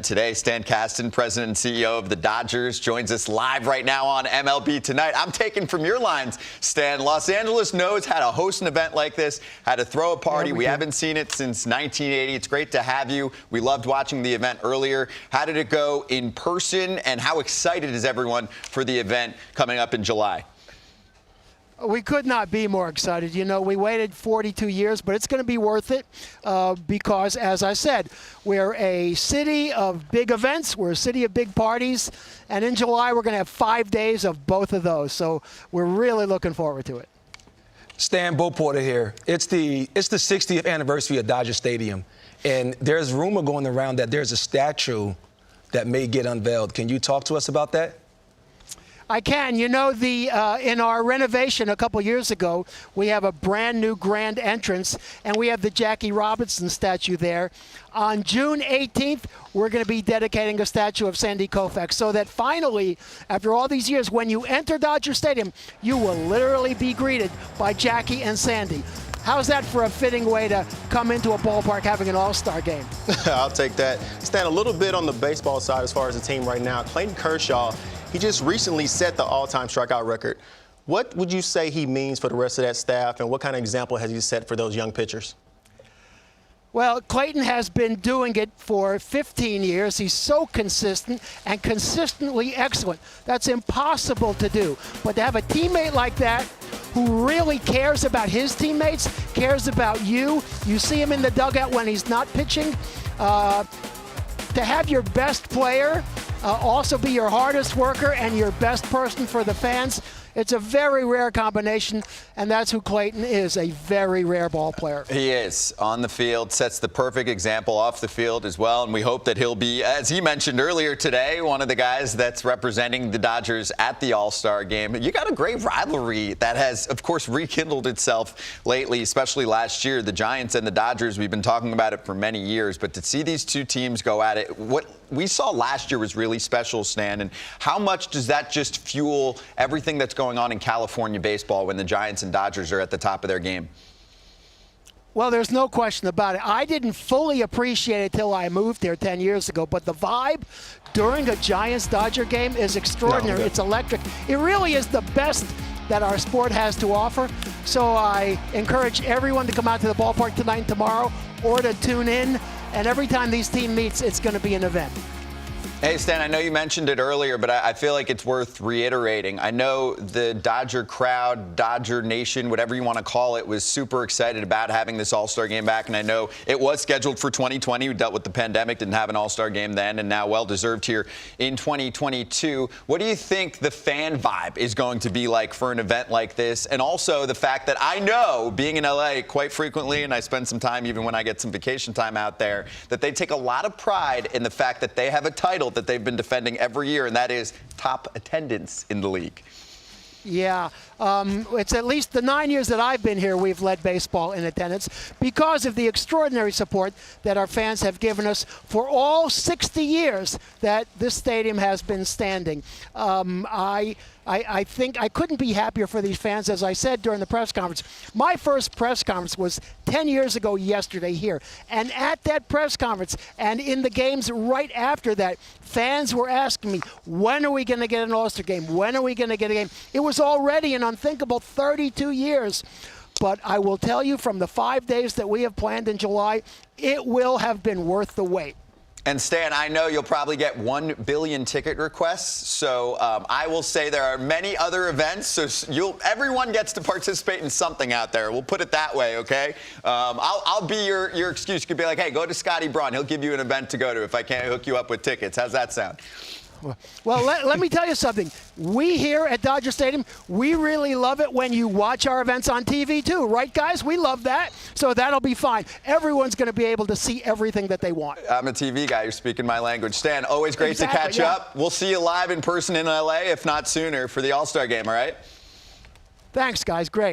Today, Stan Kasten, President and CEO of the Dodgers, joins us live right now on MLB Tonight. I'm taking from your lines, Stan. Los Angeles knows how to host an event like this, how to throw a party. We haven't seen it since 1980. It's great to have you. We loved watching the event earlier. How did it go in person, and how excited is everyone for the event coming up in July? We could not be more excited. You know, we waited 42 years, but it's going to be worth it because, as I said, we're a city of big events. We're a city of big parties. And in July, we're going to have 5 days of both of those. So we're really looking forward to it. Stan, Bo Porter here. It's the 60th anniversary of Dodger Stadium. And there's rumor going around that there's a statue that may get unveiled. Can you talk to us about that? I can. You know, in our renovation a couple years ago, we have a brand new grand entrance, and we have the Jackie Robinson statue there. On June 18th, we're going to be dedicating a statue of Sandy Koufax, so that finally, after all these years, when you enter Dodger Stadium, you will literally be greeted by Jackie and Sandy. How's that for a fitting way to come into a ballpark having an all-star game? I'll take that. Stan, a little bit on the baseball side as far as the team right now. Clayton Kershaw, he just recently set the all-time strikeout record. What would you say he means for the rest of that staff, and what kind of example has he set for those young pitchers? Well, Clayton has been doing it for 15 years. He's so consistent and consistently excellent. That's impossible to do. But to have a teammate like that who really cares about his teammates, cares about you. You see him in the dugout when he's not pitching. To have your best player also be your hardest worker and your best person for the fans, it's a very rare combination, and that's who Clayton is, a very rare ball player. He is. On the field, sets the perfect example off the field as well, and we hope that he'll be, as he mentioned earlier today, one of the guys that's representing the Dodgers at the All-Star game. You got a great rivalry that has, of course, rekindled itself lately, especially last year. The Giants and the Dodgers, we've been talking about it for many years, but to see these two teams go at it, what we saw last year was really special, Stan, and how much does that just fuel everything that's going on in California baseball when the Giants and Dodgers are at the top of their game? Well, there's no question about it. I didn't fully appreciate it till I moved here 10 years ago, but the vibe during a Giants-Dodger game is extraordinary. It's electric. It really is the best that our sport has to offer. So I encourage everyone to come out to the ballpark tonight and tomorrow, or to tune in. And every time these teams meet, it's going to be an event. Hey, Stan, I know you mentioned it earlier, but I feel like it's worth reiterating. I know the Dodger crowd, Dodger Nation, whatever you want to call it, was super excited about having this All-Star game back, and I know it was scheduled for 2020. We dealt with the pandemic, didn't have an All-Star game then, and now well-deserved here in 2022. What do you think the fan vibe is going to be like for an event like this? And also the fact that I know, being in L.A. quite frequently, and I spend some time even when I get some vacation time out there, that they take a lot of pride in the fact that they have a title that they've been defending every year, and that is top attendance in the league. Yeah, it's at least the 9 years that I've been here, we've led baseball in attendance because of the extraordinary support that our fans have given us for all 60 years that this stadium has been standing. I think I couldn't be happier for these fans, as I said during the press conference. My first press conference was 10 years ago yesterday here. And at that press conference and in the games right after that, fans were asking me, when are we going to get an All-Star game? When are we going to get a game? It was already an unthinkable 32 years. But I will tell you, from the 5 days that we have planned in July, it will have been worth the wait. And Stan, I know you'll probably get 1 billion ticket requests, so I will say there are many other events, so everyone gets to participate in something out there. We'll put it that way, okay? I'll be your excuse. You could be like, hey, go to Scotty Braun. He'll give you an event to go to if I can't hook you up with tickets. How's that sound? Well, let me tell you something. We here at Dodger Stadium, we really love it when you watch our events on TV too, right, guys? We love that, so that'll be fine. Everyone's going to be able to see everything that they want. I'm a TV guy. You're speaking my language. Stan, always great to catch up. We'll see you live in person in L.A., if not sooner, for the All-Star game, all right? Thanks, guys. Great.